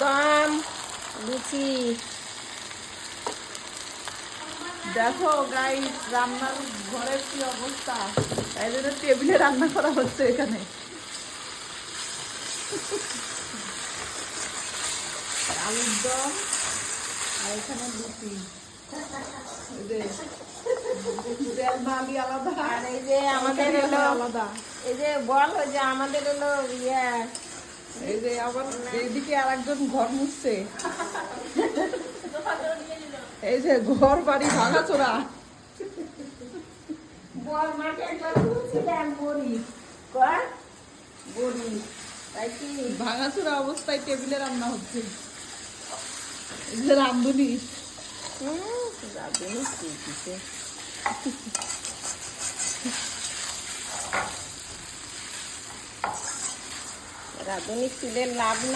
দম লুচি। দেখো গাইস রান্নার ঘরের কি অবস্থা, তাই জন্য টেবিলে রান্না করা হচ্ছে এখানে। আলুর দম আর এখানে লুচি, এই যে তেল নালি আলাদা আর এই যে আমাদের তরকারি হলো আলাদা। এই যে বল ওই যে আমাদের হলো ইয়ে এই যে আবার এইদিকে আর একজন ঘর মুছছে, এই যে ঘর বাড়ি ভাঙাচোরা। বল মাঠে একবার ঘুরছিলাম বড়ি কর বড়ি তাই কি ভাঙাচোরা অবস্থায় টেবিলে রান্না হচ্ছে। এই যে রান্ধুনি, যাবে না কি দিতে রাঁধুনি চুলের লাভ